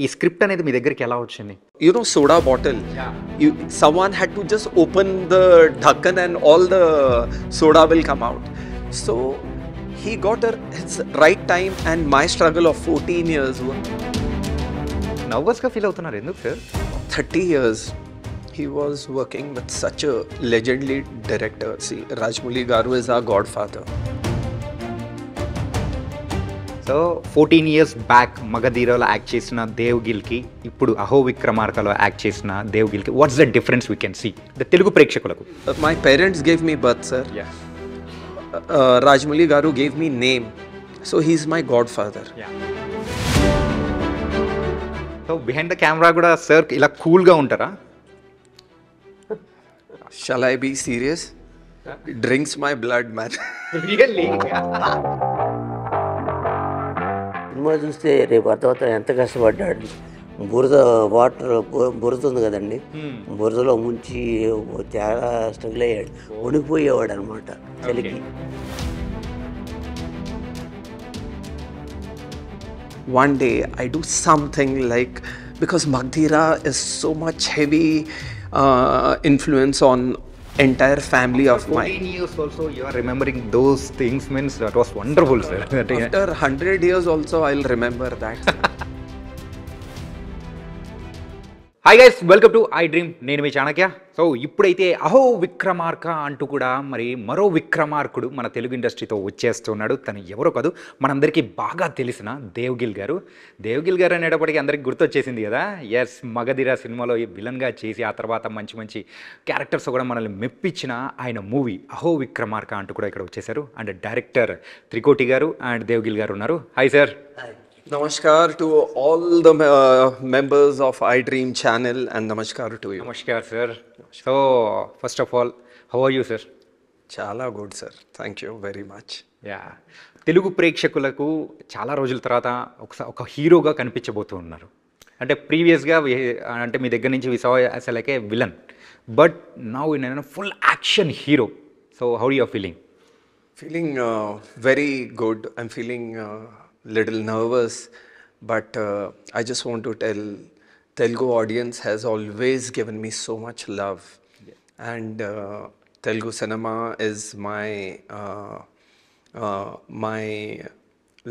ఈ స్క్రిప్ట్ అనేది మీ దగ్గరికి ఎలా వచ్చింది? You know, soda bottle. Someone had to just open the dhakkan and all the soda will come out. So he got his right time, and my struggle of 14 years, నర్వస్‌గా feel అవుతున్నారు ఎందుకు sir? 30 years, he was working with such a legendary director. See, Rajamouli Garu is our godfather. So 14 years back మగధీరలో act చేసిన దేవ్గిల్కి, ఇప్పుడు అహో విక్రమార్కలో act చేసిన దేవ్గిల్కి what's the difference we can see the Telugu ప్రేక్షకులకు? My parents gave me birth, sir. Rajamouli Garu gave me name, so he's my godfather. So behind the camera కూడా సార్ ఇలా కూల్గా ఉంటారా? Shall I be serious? It drinks my blood, man. Really? Cinema చూస్తే రేపు అర్థమవుతా ఎంత కష్టపడ్డాడు. బురద వాటర్ బురద ఉంది కదండి, బురదలో ముంచి చాలా స్ట్రగుల్ అయ్యాడు, వణికిపోయేవాడు అనమాట చలికి. One day I do something like, because Magdhira is so much heavy influence on entire family of 14 mine. years also you are remembering those things means that was wonderful, sir. After 100 years also I'll remember that. Hi guys, welcome to I dream. నేను మీ Chanakya. So ఇప్పుడైతే అహో విక్రమార్క అంటూ కూడా మరి మరో విక్రమార్కుడు మన తెలుగు ఇండస్ట్రీతో వచ్చేస్తున్నాడు. తను ఎవరో కాదు, మనందరికీ బాగా తెలిసిన దేవ్గిల్ గారు. దేవ్గిల్ గారు అనేటప్పటికీ అందరికీ గుర్తొచ్చేసింది కదా. ఎస్, మగధీర సినిమాలో విలన్గా చేసి ఆ తర్వాత మంచి మంచి క్యారెక్టర్స్ కూడా మనల్ని మెప్పించిన ఆయన మూవీ అహో విక్రమార్క అంటూ కూడా ఇక్కడ వచ్చేసారు. అండ్ డైరెక్టర్ త్రికోటి గారు అండ్ దేవ్గిల్ గారు ఉన్నారు. Hi sir. Namaskar to all the members of iDream channel, and namaskar to you. నమస్కార్ sir. So first of all, how are you sir? Chala good, sir. Thank you very much. Yeah, Telugu ప్రేక్షకులకు చాలా రోజుల తర్వాత ఒక హీరోగా కనిపించబోతూ ఉన్నారు. అంటే ప్రీవియస్గా అంటే మీ దగ్గర నుంచి we saw as like a villain, but now in full action hero. So how you are feeling? Feeling very good. I'm feeling little nervous, but I just want to tell Telugu audience has always given me so much love, and Telugu cinema is my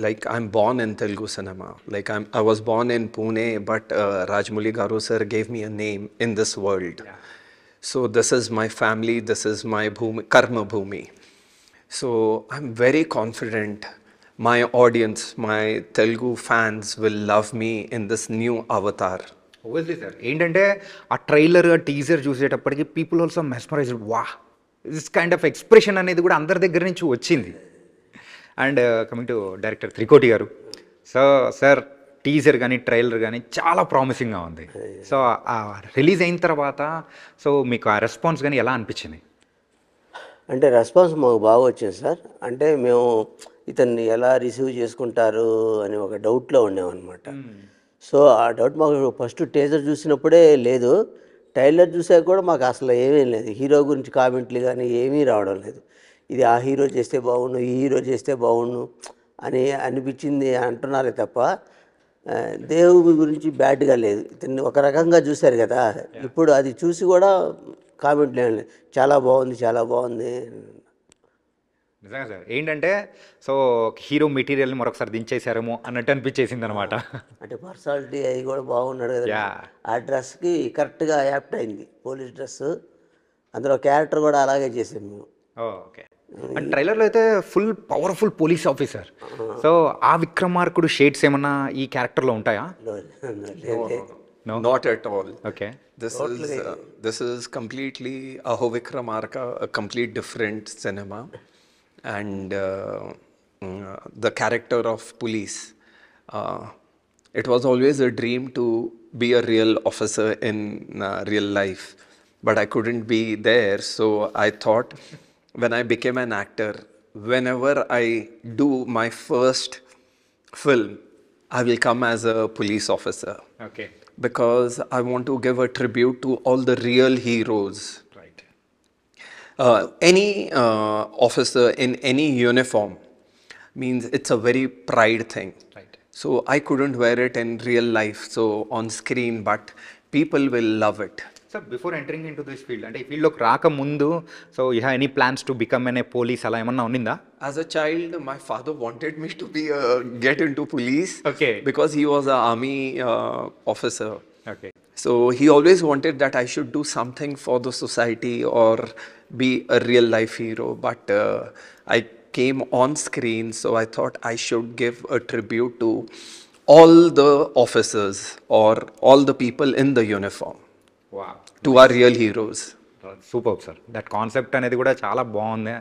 like I'm born in Telugu cinema. Like I was born in Pune, but Rajamouli Garu sir gave me a name in this world. So this is my family, this is my bhumi, karma bhumi. So I'm very confident my audience, my Telugu fans will love me in this new avatar. Obviously sir. ఏంటంటే ఆ trailer, ఆ teaser చూసేటప్పటికి people also mesmerised. Wow, this kind of expression అనేది కూడా అందరి దగ్గర నుంచి వచ్చింది. And coming to director Trikoti garu. So sir, teaser కానీ ట్రైలర్ కానీ చాలా ప్రామిసింగ్గా ఉంది. సో ఆ రిలీజ్ అయిన తర్వాత సో మీకు ఆ రెస్పాన్స్ కానీ ఎలా అనిపించింది? అంటే రెస్పాన్స్ మాకు బాగా వచ్చింది సార్. అంటే మేము ఇతన్ని ఎలా రిసీవ్ చేసుకుంటారు అని ఒక డౌట్లో ఉన్నామన్నమాట. సో ఆ డౌట్ మాకు ఫస్ట్ టీజర్ చూసినప్పుడే లేదు, ట్రైలర్ చూసాక కూడా మాకు అసలు ఏమీ లేదు. హీరో గురించి కామెంట్లు కానీ ఏమీ రావడం లేదు. ఇది ఆ హీరో చేస్తే బాగుండు, ఈ హీరో చేస్తే బాగుండు అని అనిపించింది అంటున్నారే తప్ప దేవుడి గురించి బ్యాడ్గా లేదు. ఇతన్ని ఒక రకంగా చూశారు కదా, ఇప్పుడు అది చూసి కూడా కామెంట్లు ఏం లేదు, చాలా బాగుంది చాలా బాగుంది. నిజంగా సార్, ఏంటంటే సో హీరో మెటీరియల్ని మరొకసారి దించేశారేమో అన్నట్టు అనిపించేసింది అనమాట. అంటే పర్సనాలిటీ అది కూడా బాగున్నాడు కదా, ఆ డ్రెస్కి కరెక్ట్గా యాప్ట్ అయింది. పోలీస్ డ్రెస్, అందులో క్యారెక్టర్ కూడా అలాగే చేసాం మేము. ఓకే. అండ్ ట్రైలర్లో అయితే full powerful police officer. So ఆ విక్రమార్కుడు షేడ్స్ ఏమన్నా ఈ క్యారెక్టర్లో ఉంటాయా? No, not at all. Okay. This is completely Aho Vikramarka, a complete different cinema, and the character of police. It was always a dream to be a real officer in real life, but I couldn't be there. So I thought, when I became an actor, whenever I do my first film, I will come as a police officer. Okay. Because I want to give a tribute to all the real heroes. Right. Any officer in any uniform means it's a very pride thing. Right. So I couldn't wear it in real life, so on screen, but people will love it. Sir before entering in to this field అంటే ఈ ఫీల్డ్లోకి రాకముందు so you have any plans to become an A police అలా ఏమన్నా ఉన్నిందా? As a child, my father wanted me to be get into police. Okay. Because he was an army officer. Okay. So he always wanted that I should do something for the society or be a real life hero. But I came on screen, so I thought I should give a tribute to all the officers or all the people in the uniform, వా, to our real heroes. Super sir. That concept అనేది కూడా చాలా బాగుంది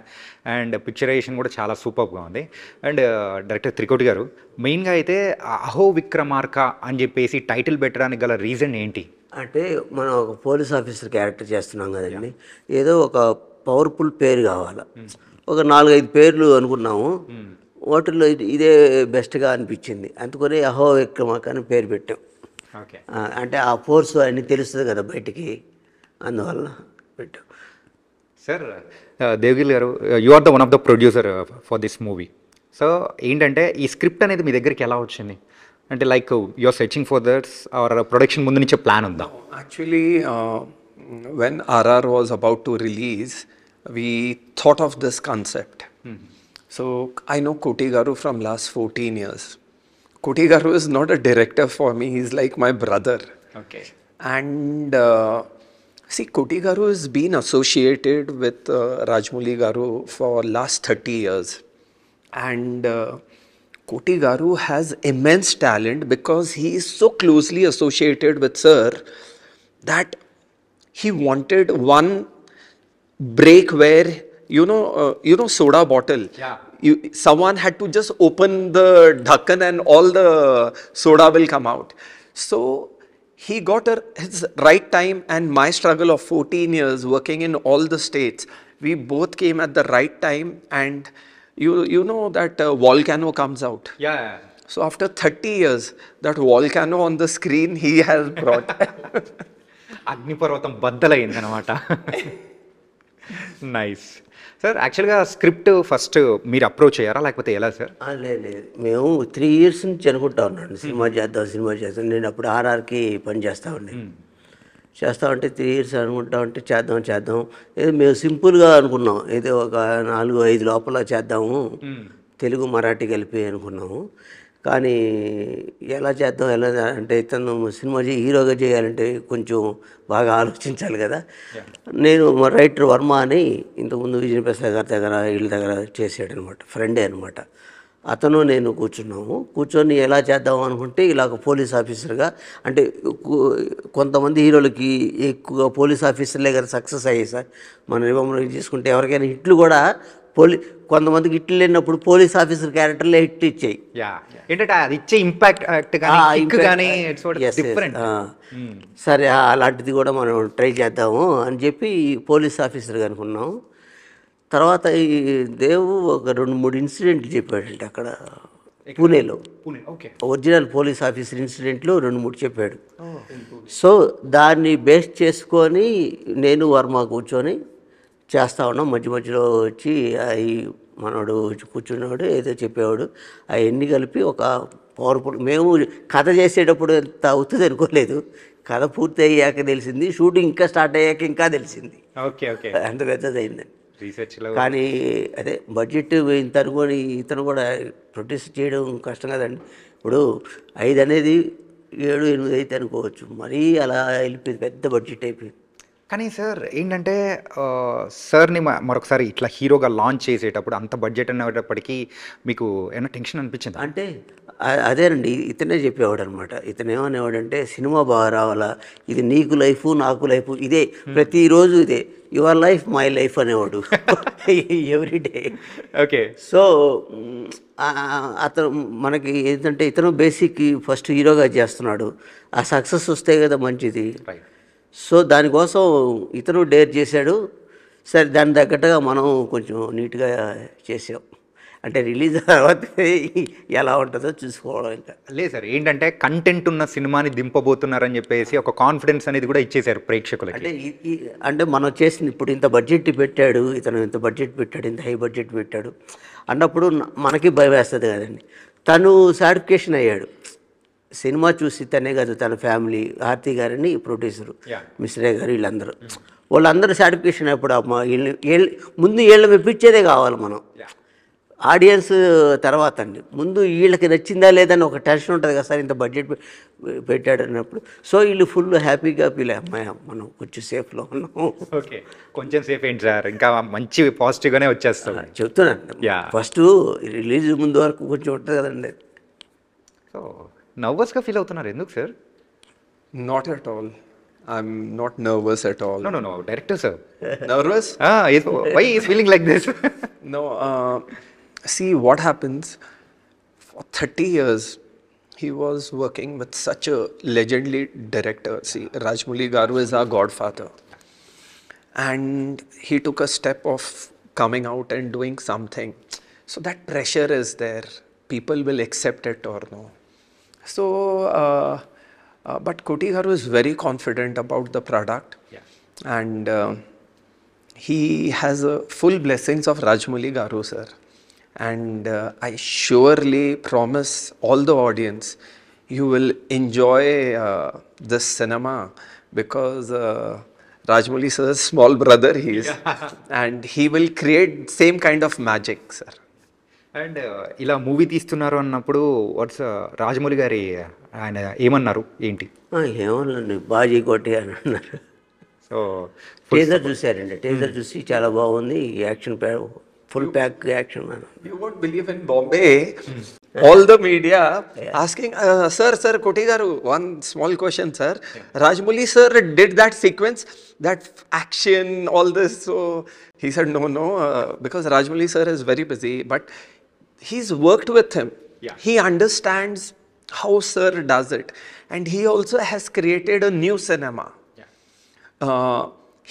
and picturisation కూడా చాలా సూపర్గా ఉంది. And director Trikoti గారు మెయిన్గా అయితే అహో విక్రమార్క అని చెప్పేసి టైటిల్ పెట్టడానికి గల రీజన్ ఏంటి? అంటే మనం ఒక పోలీస్ ఆఫీసర్ క్యారెక్టర్ చేస్తున్నాం కదండి, ఏదో ఒక పవర్ఫుల్ పేరు కావాలి. ఒక 4-5 పేర్లు అనుకున్నాము, వాటిల్లో ఇదే బెస్ట్గా అనిపించింది, అందుకని అహో విక్రమార్క అని పేరు పెట్టాం. ఓకే. అంటే ఆ ఫోర్స్ అన్నీ తెలుస్తుంది కదా బయటికి, అందువల్ల పెట్టాం. Sir Devagiri garu, you are the one of the producer for this movie. So ఏంటంటే ఈ స్క్రిప్ట్ అనేది మీ దగ్గరికి ఎలా వచ్చింది? అంటే like you are searching for that's are production ముందు నుంచే ప్లాన్ ఉందా? Actually, when RR was about to release, we thought of this concept. So I know Koti Garu from last 14 years. Koti Garu is not a director for me, he's like my brother. Okay. And see, Koti Garu has been associated with Rajmouli Garu for last 30 years. And Koti Garu has immense talent because he is so closely associated with Sir that he wanted one break where you know soda bottle. Yeah. Someone had to just open the dhakkan and all the soda will come out. So he got his right time, and my struggle of 14 years working in all the states, we both came at the right time. And you know that volcano comes out. Yeah. So after 30 years, that volcano on the screen he has brought. అగ్నిపర్వతం బద్దలైంది అనమాట. Nice sir. యాక్చువల్గా script first మీరు approach అయ్యారా లేకపోతే ఎలా sir? లేదు, మేము 3 years నుంచి అనుకుంటా ఉన్నాను సినిమా చేద్దాం. నేను అప్పుడు ఆర్ఆర్కి పని చేస్తూ ఉండే. చేస్తూ ఉంటే 3 years అనుకుంటా ఉంటే చేద్దాం ఏదో మేము సింపుల్గా అనుకున్నాం, ఏదో ఒక 4-5 లోపల చేద్దాము, తెలుగు మరాఠీ కలిపి అనుకున్నాము. కానీ ఎలా చేద్దాం అంటే ఇతను సినిమా హీరోగా చేయాలంటే కొంచెం బాగా ఆలోచించాలి కదా. నేను మా రైటర్ వర్మ అని ఇంతకుముందు విజయ ప్రసాద్ గారి దగ్గర వీళ్ళ దగ్గర చేసాడు అనమాట, ఫ్రెండే అనమాట. అతను నేను కూర్చొని ఎలా చేద్దాం అనుకుంటే ఇలాగ పోలీస్ ఆఫీసర్గా, అంటే కొంతమంది హీరోలకి ఎక్కువగా పోలీస్ ఆఫీసర్లే కదా సక్సెస్ అయ్యాయి సార్. మన రివంలో తీసుకుంటే ఎవరికైనా హిట్లు కూడా కొంతమందికి హిట్లు లేనప్పుడు పోలీస్ ఆఫీసర్ క్యారెక్టర్లే హిట్ ఇచ్చాయి. యా, ఏంటంటే అది ఇచ్చే ఇంపాక్ట్ కానీ డిఫరెంట్. సరే అలాంటిది కూడా మనం ట్రై చేద్దాము అని చెప్పి పోలీస్ ఆఫీసర్గా అనుకున్నాము. తర్వాత ఈ దేవు ఒక 2-3 ఇన్సిడెంట్లు చెప్పాడంటే అక్కడ పూణేలో, ఒరిజినల్ పోలీస్ ఆఫీసర్ ఇన్సిడెంట్లు 2-3 చెప్పాడు. సో దాన్ని బేస్ చేసుకొని నేను వర్మ కూర్చొని చేస్తూ ఉన్నాం. మధ్యలో వచ్చి ఈ మనోడు కూర్చున్నాడు, ఏదో చెప్పేవాడు, అవన్నీ కలిపి ఒక పవర్ఫుల్. మేము కథ చేసేటప్పుడు ఎంత అవుతుంది అనుకోలేదు, కథ పూర్తి అయ్యాక తెలిసింది, షూటింగ్ ఇంకా స్టార్ట్ అయ్యాక ఇంకా తెలిసింది. Okay okay. అంత పెద్దది అయిందండి రీసెర్చ్లో. కానీ అదే బడ్జెట్ ఇంత అనుకొని ఇతను కూడా ప్రొడ్యూస్ చేయడం కష్టం కదండి. ఇప్పుడు 5 అనేది 7-8 అయితే అనుకోవచ్చు, మరీ అలా వెళ్ళిపోయింది, పెద్ద బడ్జెట్ అయిపోయింది. కానీ సార్ ఏంటంటే సార్ని మరొకసారి ఇట్లా హీరోగా లాంచ్ చేసేటప్పుడు అంత బడ్జెట్ అనేటప్పటికీ మీకు ఏమైనా టెన్షన్ అనిపించింది? అంటే అదేనండి, ఇతనే చెప్పేవాడు అనమాట. ఇతను ఏమనేవాడంటే సినిమా బాగా రావాలా, ఇది నీకు లైఫ్ నాకు లైఫ్, ఇదే ప్రతిరోజు ఇదే, యువర్ లైఫ్ మై లైఫ్ అనేవాడు ఎవ్రీడే. ఓకే. సో అతను మనకి ఏంటంటే ఇతను బేసిక్ ఫస్ట్ హీరోగా చేస్తున్నాడు, ఆ సక్సెస్ వస్తే కదా మంచిది. సో దానికోసం ఇతను డేర్ చేశాడు. సరే దాని తగ్గట్టుగా మనం కొంచెం నీట్గా చేసాం. అంటే రిలీజ్ తర్వాత ఎలా ఉంటుందో చూసుకోవడం. ఇంకా లేదు సార్, ఏంటంటే కంటెంట్ ఉన్న సినిమాని దింపబోతున్నారని చెప్పేసి ఒక కాన్ఫిడెన్స్ అనేది కూడా ఇచ్చేశారు ప్రేక్షకులకి. అంటే మనం చేసిన ఇప్పుడు ఇంత బడ్జెట్ పెట్టాడు ఇతను, ఇంత బడ్జెట్ పెట్టాడు, ఇంత హై బడ్జెట్ పెట్టాడు అన్నప్పుడు మనకి భయం వేస్తుంది కదండి. తను సాటిఫికేషన్ అయ్యాడు. సినిమా చూసి తనే కాదు, తన ఫ్యామిలీ, ఆర్తి గారని ప్రొడ్యూసరు, Yeah. మిశ్రే గారు, వీళ్ళందరూ వాళ్ళందరూ సాటిఫికేషన్ అయినప్పుడు అమ్మ ముందు వీళ్ళ మెప్పించేదే కావాలి మనం. ఆడియన్స్ తర్వాత అండి, ముందు వీళ్ళకి నచ్చిందా లేదని ఒక టెన్షన్ ఉంటుంది కదా సార్, ఇంత బడ్జెట్ పెట్టాడు అన్నప్పుడు. సో వీళ్ళు ఫుల్ హ్యాపీగా ఫీల్ అమ్మాయి, మనం కొంచెం సేఫ్లో ఉన్నాం. ఓకే, కొంచెం సేఫ్ ఏంటి సార్, ఇంకా మంచి పాజిటివ్గానే వచ్చేస్తుంది. చెప్తున్నాను, Yeah. ఫస్ట్ రిలీజ్ ముందు వరకు కొంచెం ఉంటుంది కదండి. సో నర్వస్గా ఫీల్ అవుతున్నారు ఎందుకు sir? Not at all. I'm not nervous at all. No director sir. Nervous? Why is feeling like this? No, see what happens. For 30 years, he was working with such a legendary director. See, Rajmouli Garu is our godfather. And he took a step of coming out and doing something. So that pressure is there. People will accept it or no. So, but Koti Garu is very confident about the product. Yeah. And he has full blessings of Rajmouli Garu, sir. And I surely promise all the audience, you will enjoy this cinema because Rajmouli sir's small brother he is. And he will create same kind of magic, sir. And ఇలా movie తీస్తున్నారు అన్నప్పుడు watts Rajamouli గారి ఆయన ఏమన్నారు ఏంటి? ఏమన్నా బాజీ కొట్టి అని అన్నారు. సో టీజర్ చూసారండి, టీజర్ చూసి చాలా బాగుంది, action full pack action. You won't believe in Bombay, all the media asking, sir, Koti Garu, one small question, sir. Rajmouli sir did that sequence, that action, all this. So he said, no, because Rajmouli sir is very busy, but he's worked with him. Yeah. He understands how sir does it. And he also has created a new cinema.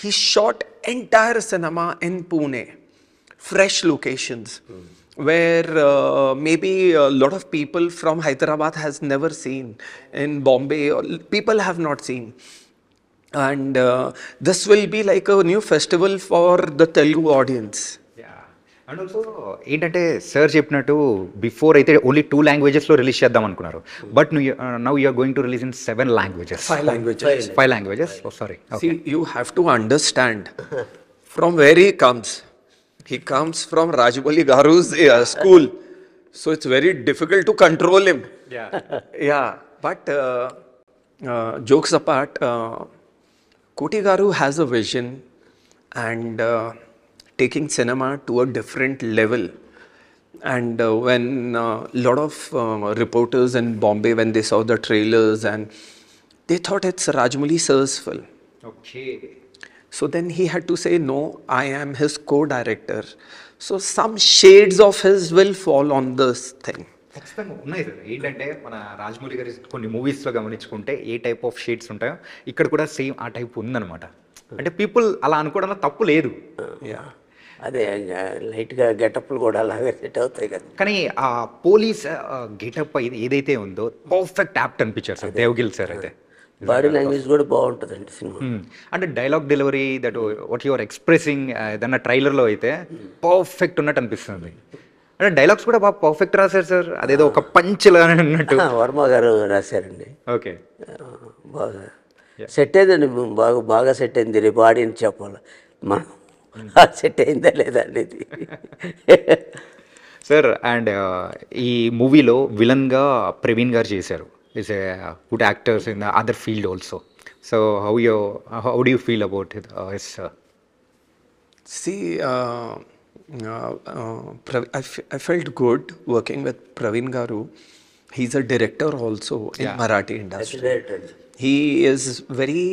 He shot entire cinema in Pune. Fresh locations where maybe a lot of people from Hyderabad has never seen, in Bombay people have not seen. And this will be like a new festival for the Telugu audience. And also ఏంటంటే sir చెప్పినట్టు before అయితే only 2 లాంగ్వేజెస్లో release చేద్దాం అనుకున్నారు, but now you're going to release in 7 languages. 5 languages. 5 languages. Oh sorry. See, you have to understand from where he comes. He comes from Rajmouli Garu's school, so it's very difficult to control him. Yeah. But jokes apart, Koti Garu has a vision and taking cinema to a different level. And when a lot of reporters in Bombay, when they saw the trailers, and they thought it's Rajmouli sir's film. Okay. So then he had to say, no, I am his co-director. So some shades of his will fall on this thing. ఖచ్చితంగా ఉన్నాయి sir. ఏంటంటే మన రాజమౌళి గారి కొన్ని మూవీస్లో గమనించుకుంటే ఏ type of shades ఉంటాయో ఇక్కడ కూడా సేమ్ ఆ టైప్ ఉందన్నమాట. అంటే పీపుల్ అలా అనుకోవడంలో తప్పు లేదు. అదే లైట్గా గెటప్లు కూడా అలాగే సెట్ అవుతాయి కదా. కానీ ఆ పోలీస్ గెటప్ ఏదైతే ఉందో పర్ఫెక్ట్ యాప్ట్ అనిపించారు సార్ దేవగిల్ సార్ అయితే. బాడీ లాంగ్వేజ్ కూడా బాగుంటుందండి సినిమా. అంటే dialogue delivery that what your expressing ఏదన్నా ట్రైలర్లో అయితే పర్ఫెక్ట్ ఉన్నట్టు అనిపిస్తుంది. అంటే డైలాగ్స్ కూడా బాగా పర్ఫెక్ట్ రాశారు సార్, అదేదో ఒక పంచ్లా అన్నట్టు. వర్మ గారు రాశారండి. ఓకే, బాగా సెట్ అయిందండి, బాగా సెట్ అయింది. రేపు ఆడియన్స్ చెప్పాలి మనం సెట్ అయిందా లేదా అనేది. సార్ అండ్ ఈ మూవీలో విలన్గా ప్రవీణ్ గారు చేశారు. Is a good actors in the other field also. So how do you feel about his? See, I felt good working with Praveen Garu. He's a director also in Marathi industry. He is very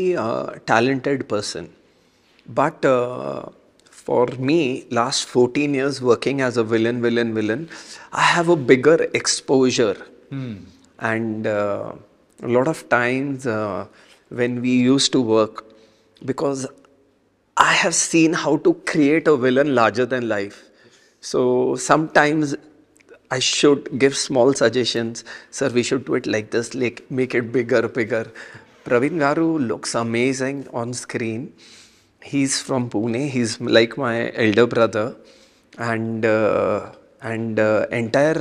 talented person. But for me, last 14 years working as a villain, I have a bigger exposure. And a lot of times when we used to work, because I have seen how to create a villain larger than life. So sometimes I should give small suggestions. Sir, we should do it like this, like make it bigger. Praveen Garu looks amazing on screen. He's from Pune. He's like my elder brother, and entire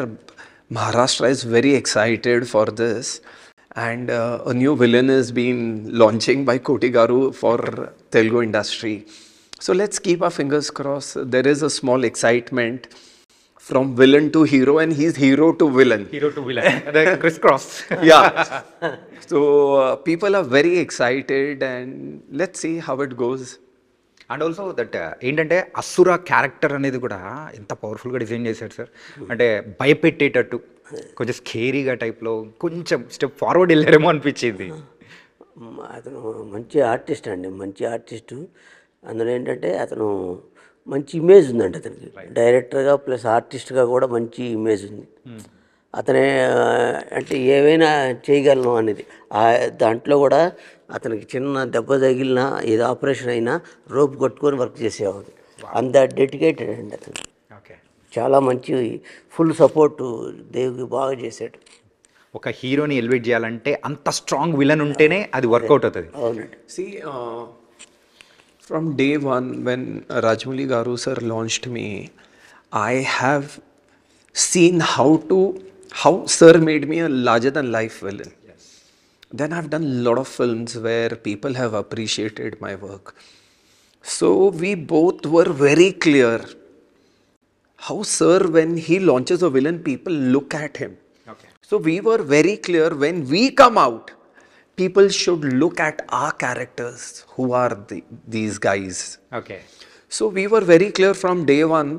Maharashtra is very excited for this, and a new villain is being launching by Koti Garu for Telugu industry. So let's keep our fingers crossed. There is a small excitement from villain to hero, and he's hero to villain. Hero to villain అదే criss cross. Yeah. So people are very excited, and let's see how it goes. And also that ఏంటంటే అసుర character అనేది కూడా ఎంత పవర్ఫుల్గా design చేశాడు sir. అంటే భయపెట్టేటట్టు కొంచెం స్కేరీగా టైప్లో కొంచెం స్టెప్ ఫార్వర్డ్ వెళ్ళారేమో అనిపించింది. అతను మంచి ఆర్టిస్ట్ అండి, మంచి ఆర్టిస్టు. అందులో ఏంటంటే అతను మంచి ఇమేజ్ ఉందండి అతనికి, డైరెక్టర్గా ప్లస్ ఆర్టిస్ట్గా కూడా మంచి ఇమేజ్ ఉంది. అతనే అంటే ఏవైనా చేయగలను అనేది దాంట్లో కూడా అతనికి చిన్న దెబ్బ తగిలినా ఏదో ఆపరేషన్ అయినా రోప్ కొట్టుకొని వర్క్ చేసేవాడు. అంత డెడికేటెడ్ అండి అతను. ఓకే, చాలా మంచి ఫుల్ సపోర్టు దేవుడికి బాగా చేశాడు. ఒక హీరోని ఎలివేట్ చేయాలంటే అంత స్ట్రాంగ్ విలన్ ఉంటేనే అది వర్కౌట్ అవుతుంది. అవునండి. See, from day one, when Rajamouli Garu sir launched me, I have seen how sir made me a larger than life villain. Then I've done a lot of films where people have appreciated my work. So we both were very clear how sir, when he launches a villain, people look at him. Okay, So we were very clear, when we come out, people should look at our characters, who are these guys. Okay, So we were very clear from day one,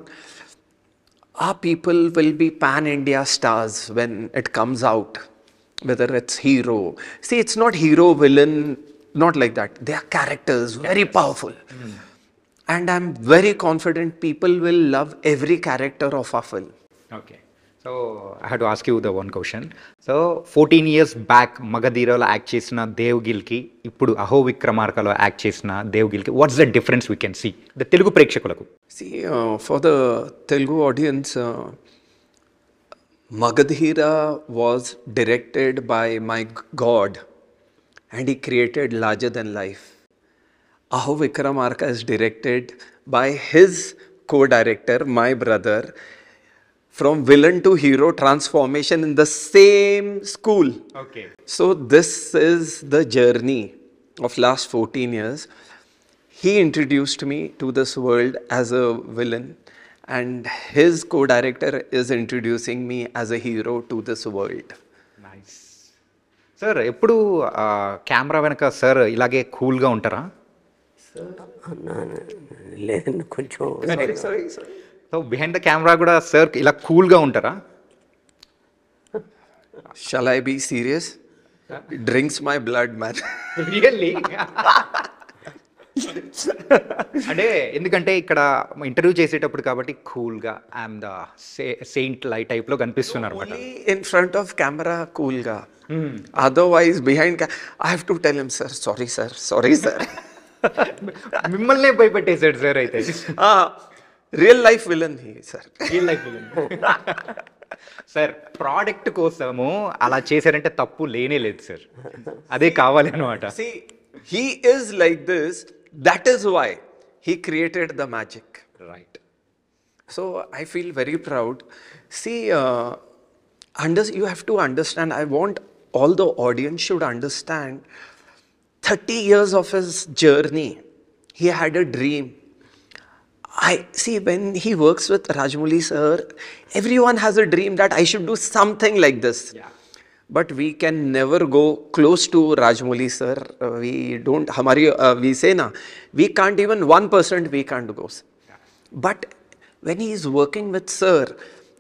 our people will be pan-India stars when it comes out, whether it's hero. See, it's not hero, villain, not like that. They are characters, very powerful. And I'm very confident people will love every character of our film. Okay. So I have to ask you the one question. So 14 years back మగధీరలో act చేసిన దేవ్గిల్కి ఇప్పుడు అహో విక్రమార్కలో act చేసిన దేవ్గిల్కి what's the difference we can see the Telugu ప్రేక్షకులకు? See, for the Telugu audience, Magadhira was directed by my God, and he created larger than life. Aho Vikramarka is directed by his co-director, my brother, from villain to hero transformation in the same school. Okay, So this is the journey of last 14 years. He introduced me to this world as a villain, and his co-director is introducing me as a hero to this world. Nice. Sir ఎప్పుడు camera వెనక sir ఇలాగే కూల్గా ఉంటారా? లేదండి, కొంచెం Sorry. So behind the camera కూడా sir ఇలా కూల్గా ఉంటారా? Shall I be serious? It drinks my blood, man. Really? అంటే ఎందుకంటే ఇక్కడ ఇంటర్వ్యూ చేసేటప్పుడు కాబట్టి కూల్గా ఐఎమ్ ద సెయింట్ లై టైప్లో కనిపిస్తున్నారు అనమాట. Only in front of camera, cool ga. Otherwise, behind I have to tell him, sir, sorry, sir. మిమ్మల్నే భయపెట్టేశాడు సార్ అయితే. Real life villain he, sir. Sir product కోసము అలా చేశారంటే తప్పు లేనే లేదు సార్, అదే కావాలి అనమాట. See, he is like this. That is why he created the magic. Right. So I feel very proud. See, you have to understand. I want all the audience should understand. 30 years of his journey, he had a dream. I see when he works with Rajamouli sir, everyone has a dream that I should do something like this. Yeah. But we can never go close to Rajamouli sir. We don't. We say na, we can't even 1% we can't go. But when he is working with sir,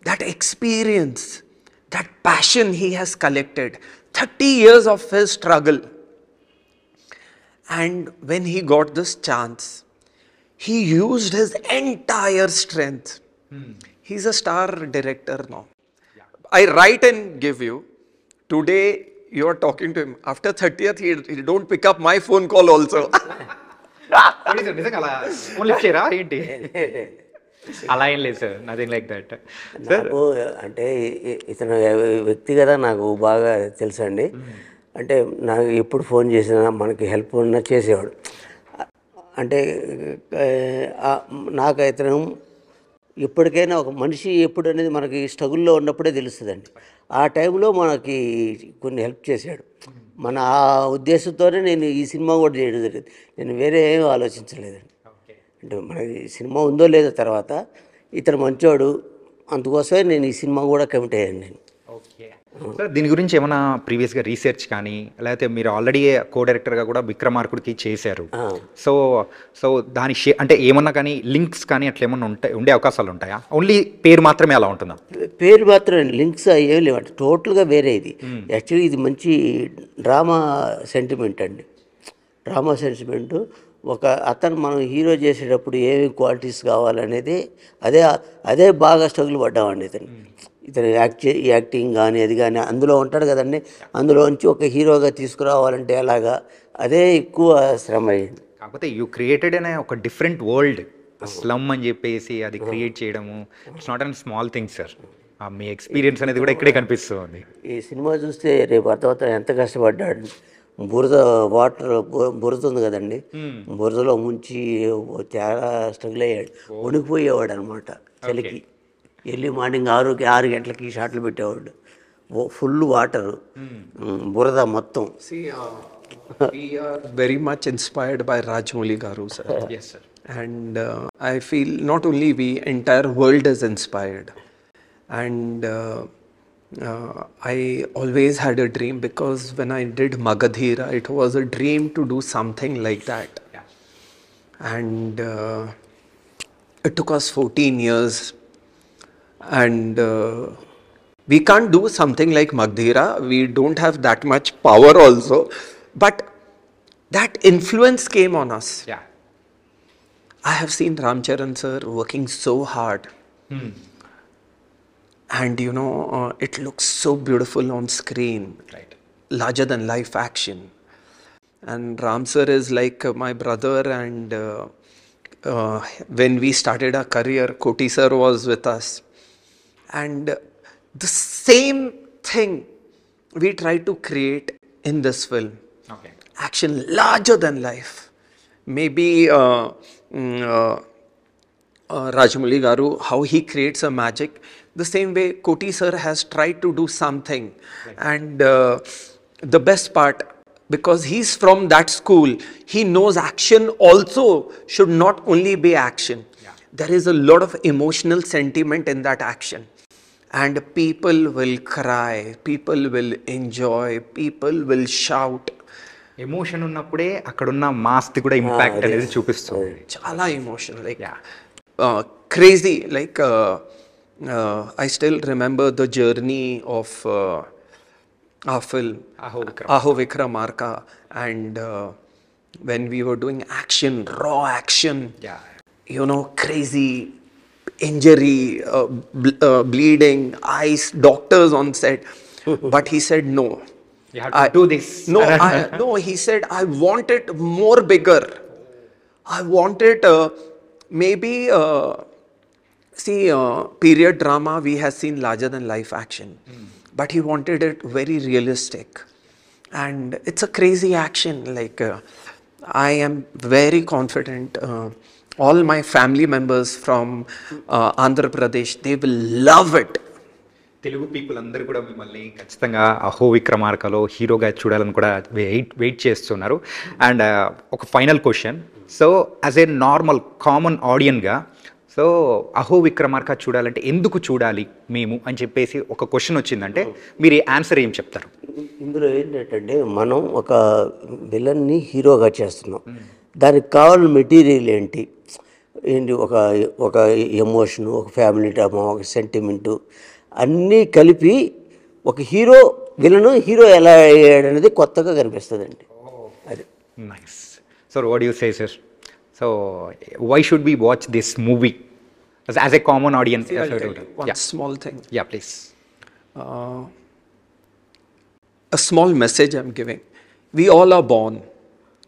that experience, that passion he has collected, 30 years of his struggle, and when he got this chance, he used his entire strength. He's a star director now. I write and give you. Today you are talking to him. After 30th, he don't pick up my phone call also. నిజంగా అలా phone lift చేయరా ఏంటి? అలా ఏం లేదు sir, nothing like that. నాకు అంటే ఇతను వ్యక్తిగత నాకు బాగా తెలుసండి. అంటే నాకు ఎప్పుడు ఫోన్ చేసినా మనకి హెల్ప్ ఉన్నా చేసేవాడు. అంటే నాకు ఇతను ఎప్పటికైనా ఒక మనిషి ఎప్పుడు అనేది మనకి స్ట్రగుల్లో ఉన్నప్పుడే తెలుస్తుందండి. ఆ టైంలో మనకి కొన్ని హెల్ప్ చేశాడు. మన ఆ ఉద్దేశంతోనే నేను ఈ సినిమా కూడా చేయడం జరిగింది. నేను వేరే ఏం ఆలోచించలేదండి. అంటే మనకి సినిమా ఉందో లేదో తర్వాత, ఇతను మంచోడు, అందుకోసమే నేను ఈ సినిమా కూడా కమిట్ అయ్యాను నేను. ఓకే. సార్ దీని గురించి ఏమన్నా ప్రీవియస్‌గా రీసెర్చ్ కానీ, లేకపోతే మీరు ఆల్రెడీ కో డైరెక్టర్‌గా కూడా 'విక్రమార్కుడుకి' చేశారు. ఆ. సో, సో దాని అంటే ఏమన్నా కానీ లింక్స్ కానీ అట్లా ఏమన్నా ఉండే అవకాశాలు ఉంటాయా? ఓన్లీ పేరు మాత్రమే అలా ఉంటుందా? పేరు మాత్రం లింక్స్ అయ్యేవి లేవండి, టోటల్గా వేరే ఇది. యాక్చువల్లీ ఇది మంచి డ్రామా సెంటిమెంట్ అండి. Drama sentiment. ఒక అతను మనం హీరో చేసేటప్పుడు ఏమేమి క్వాలిటీస్ కావాలనేది అదే అదే బాగా స్ట్రగుల్ పడ్డామండి ఇతను యాక్టింగ్ కానీ అది కానీ అందులో ఉంటాడు కదండి. అందులోంచి ఒక హీరోగా తీసుకురావాలంటే ఎలాగా, అదే ఎక్కువ శ్రమ అయ్యింది. కాకపోతే యూ క్రియేటెడ్ అనే ఒక డిఫరెంట్ వరల్డ్, స్లమ్ అని చెప్పేసి అది క్రియేట్ చేయడము it's not and small thing sir. Me experience అనేది కూడా ఇక్కడే కనిపిస్తుంది. ఈ సినిమా చూస్తే రేపు అర్థమవుతాం ఎంత కష్టపడ్డాడు. బురద వాటర్ బురద ఉంది కదండి, బురదలో ముంచి చాలా స్ట్రగుల్ అయ్యాడు, వణికిపోయేవాడు అనమాట చలికి. ఎర్లీ మార్నింగ్ 6 గంటలకి షాట్లు పెట్టేవాడు, ఫుల్ వాటరు, బురద మొత్తం. See, we are very much inspired by Rajamouli Garu, sir. Yes, sir. And I feel not only we, entire world is inspired. And I always had a dream, because when I did Magadhira, it was a dream to do something like that. Yeah. And it took us 14 years. And we can't do something like Magadhira. We don't have that much power also. But that influence came on us. Yeah. I have seen Ram Charan sir working so hard. And you know, it looks so beautiful on screen. Right. Larger than life action. And Ram sir is like my brother, and when we started our career, Koti sir was with us. And the same thing we try to create in this film. Okay. Action larger than life. Maybe Rajamouli Garu, how he creates a magic, the same way Koti sir has tried to do something. Right. And the best part, because he's from that school, he knows action also should not only be action. Yeah. There is a lot of emotional sentiment in that action. And people will cry, people will enjoy, people will shout. Emotion ఉన్నప్పుడే అక్కడున్న మాస్ది కూడా impact అనేది చూపిస్తుంది. Chala emotion, like Yeah. crazy. Like I still remember the journey of our film Aho Vikramarka, and when we were doing action, raw action. Yeah. You know, crazy injury, bleeding, eyes, doctors on set. But he said no. You have to do this. No, he said, I want it more bigger. I want it maybe, period drama we have seen larger than life action. But he wanted it very realistic. And it's a crazy action. Like, I am very confident. All my family members from Andhra Pradesh, they will love it. Telugu people అందరూ కూడా మిమ్మల్ని ఖచ్చితంగా అహో విక్రమార్కలో హీరోగా చూడాలని కూడా wait చేస్తున్నారు. And ఒక final question, so as a normal common ఆడియన్గా, సో అహో విక్రమార్క చూడాలంటే ఎందుకు చూడాలి మేము అని చెప్పేసి ఒక క్వశ్చన్ వచ్చిందంటే మీరు ఆన్సర్ ఏం చెప్తారు? ఇందులో ఏంటంటే మనం ఒక విలన్ని హీరోగా చేస్తున్నాం, దానికి కావాల్సిన మెటీరియల్ ఏంటి, ఒక ఎమోషను, ఒక ఫ్యామిలీ డ్రామా, ఒక సెంటిమెంటు అన్నీ కలిపి ఒక హీరో ఎలా అయ్యాడు అనేది కొత్తగా కనిపిస్తుందండి. అది nice. So what you say sir? So why should we watch this movie as a common audience? One small thing. Yeah, please. A small message I'm giving. We all are born.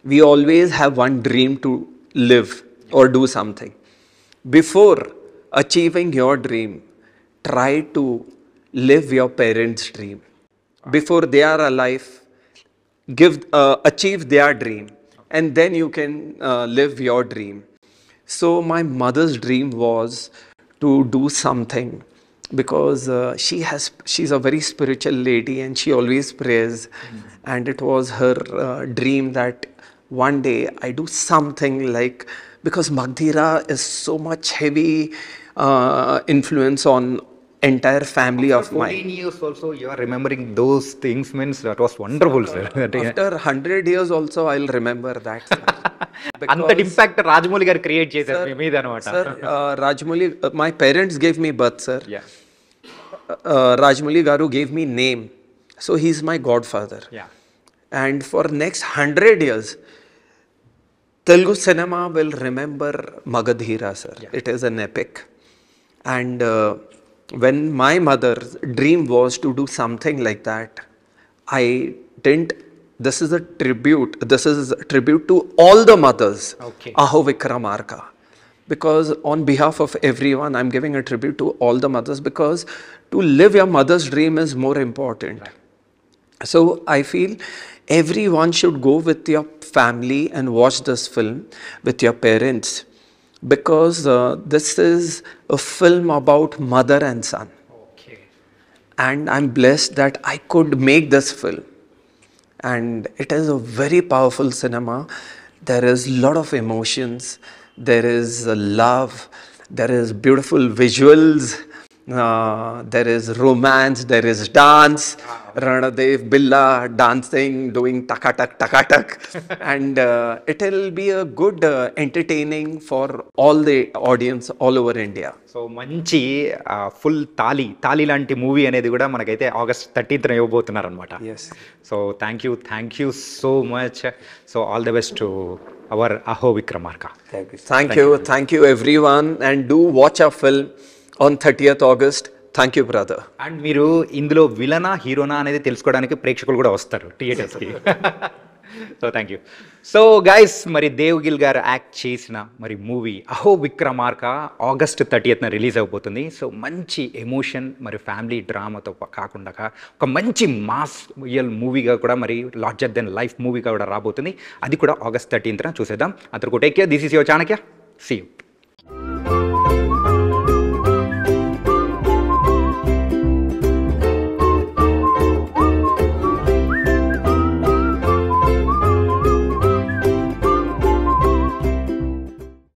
We always have one dream to live or do something. Before achieving your dream, try to live your parents' dream. Before they are alive, achieve their dream, and then you can live your dream. So my mother's dream was to do something, because she's a very spiritual lady and she always prays. And it was her dream that one day I do something like, because Magdhira is so much heavy influence on entire family of 14 mine. years also you are remembering those things means that was wonderful, sir. After 100 years also I'll remember that, sir. అంతటి impact Rajamouli గారు create చేశారు మీ మీద అనమాట. Sir, Rajmouli, my parents gave me birth, sir. Yeah. Rajmouli Garu gave me name, so he's my godfather. Yeah. And for next 100 years, Telugu cinema will remember Magadhira, sir. It is an epic. And when my mother's dream was to do something like that, I didn't. This is a tribute. This is a tribute to all the mothers. Okay. Aho Vikramarka. Because on behalf of everyone, I'm giving a tribute to all the mothers, because to live your mother's dream is more important. So I feel everyone should go with your family and watch this film with your parents, because this is a film about mother and son. Okay. And I'm blessed that I could make this film. And it is a very powerful cinema. There is a lot of emotions, there is love, there is beautiful visuals, there is romance, there is dance, Ranadev Billa dancing, doing takatak, and it will be a good entertaining for all the audience all over India. So మంచి full తాలి లాంటి movie అనేది కూడా మనకైతే August 13th ఇవ్వబోతున్నారు అనమాట. Yes. So thank you so much. So all the best to our అహో Vikramarka. Thank you everyone, and do watch our film on 30th August. Thank you, brother. And మీరు ఇందులో విలనా హీరోనా అనేది తెలుసుకోవడానికి ప్రేక్షకులు కూడా వస్తారు థియేటర్స్కి. So thank you. So guys, మరి దేవ్ గిల్ గారు యాక్ట్ చేసిన మరి movie Aho Vikramarka August 30th release అవబోతుంది. సో మంచి ఎమోషన్ మరి ఫ్యామిలీ డ్రామాతో కాకుండా ఒక మంచి మాస్ రియల్ మూవీగా కూడా మరి లార్జర్ దెన్ లైఫ్ మూవీగా కూడా రాబోతుంది. అది కూడా August 13th చూసేద్దాం. అందరికీ take care. This is your Chanakya. See you.